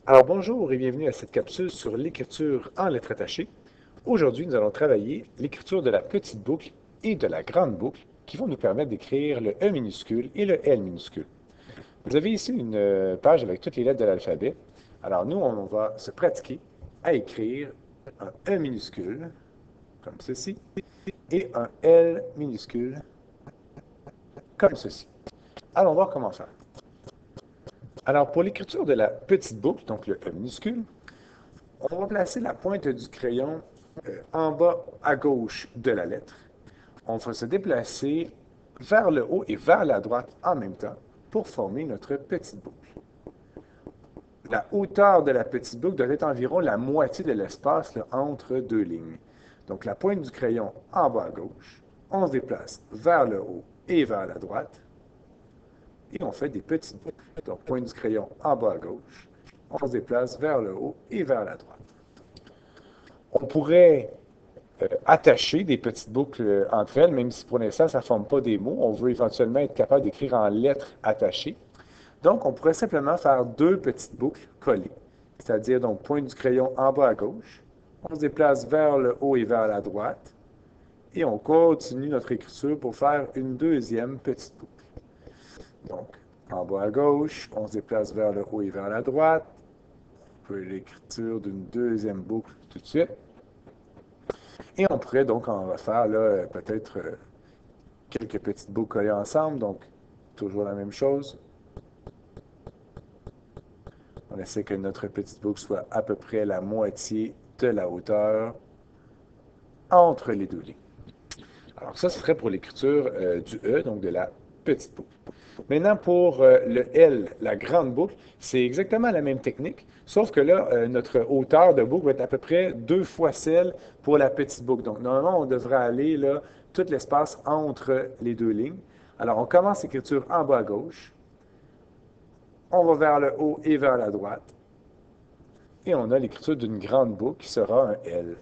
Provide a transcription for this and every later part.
Alors bonjour et bienvenue à cette capsule sur l'écriture en lettres attachées. Aujourd'hui, nous allons travailler l'écriture de la petite boucle et de la grande boucle qui vont nous permettre d'écrire le E minuscule et le L minuscule. Vous avez ici une page avec toutes les lettres de l'alphabet. Alors nous, on va se pratiquer à écrire un E minuscule, comme ceci, et un L minuscule, comme ceci. Allons voir comment faire. Alors pour l'écriture de la petite boucle, donc le E minuscule, on va placer la pointe du crayon en bas à gauche de la lettre. On va se déplacer vers le haut et vers la droite en même temps pour former notre petite boucle. La hauteur de la petite boucle doit être environ la moitié de l'espace entre deux lignes. Donc la pointe du crayon en bas à gauche, on se déplace vers le haut et vers la droite et on fait des petites boucles. Donc pointe du crayon en bas à gauche, on se déplace vers le haut et vers la droite. On pourrait attacher des petites boucles entre elles, même si pour l'instant, ça ne forme pas des mots. On veut éventuellement être capable d'écrire en lettres attachées. Donc, on pourrait simplement faire deux petites boucles collées, c'est-à-dire donc pointe du crayon en bas à gauche. On se déplace vers le haut et vers la droite. Et on continue notre écriture pour faire une deuxième petite boucle. Donc, en bas à gauche, on se déplace vers le haut et vers la droite. On peut l'écriture d'une deuxième boucle tout de suite. Et on pourrait donc en refaire là, peut-être quelques petites boucles collées ensemble, donc toujours la même chose. On essaie que notre petite boucle soit à peu près la moitié de la hauteur entre les deux lignes. Alors ça, ce serait pour l'écriture du E, donc de la petite boucle. Maintenant, pour le L, la grande boucle, c'est exactement la même technique, sauf que là, notre hauteur de boucle va être à peu près deux fois celle pour la petite boucle. Donc, normalement, on devrait aller là, tout l'espace entre les deux lignes. Alors, on commence l'écriture en bas à gauche, on va vers le haut et vers la droite, et on a l'écriture d'une grande boucle qui sera un L.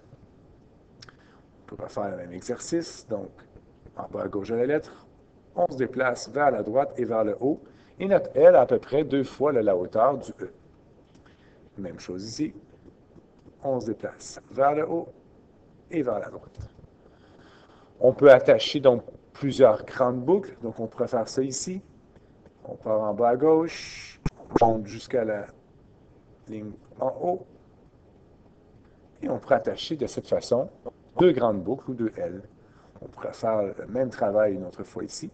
On peut faire le même exercice, donc en bas à gauche de la lettre, on se déplace vers la droite et vers le haut, et notre L a à peu près deux fois la hauteur du E. Même chose ici, on se déplace vers le haut et vers la droite. On peut attacher donc plusieurs grandes boucles, donc on pourrait faire ça ici. On part en bas à gauche, on monte jusqu'à la ligne en haut, et on pourrait attacher de cette façon deux grandes boucles ou deux L. On pourrait faire le même travail une autre fois ici.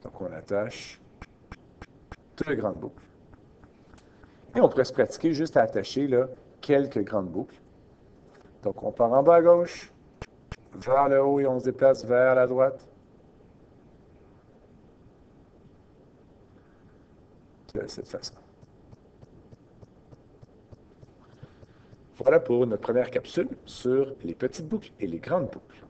Donc on attache deux grandes boucles. Et on pourrait se pratiquer juste à attacher là, quelques grandes boucles. Donc on part en bas à gauche, vers le haut et on se déplace vers la droite. De cette façon. Voilà pour notre première capsule sur les petites boucles et les grandes boucles.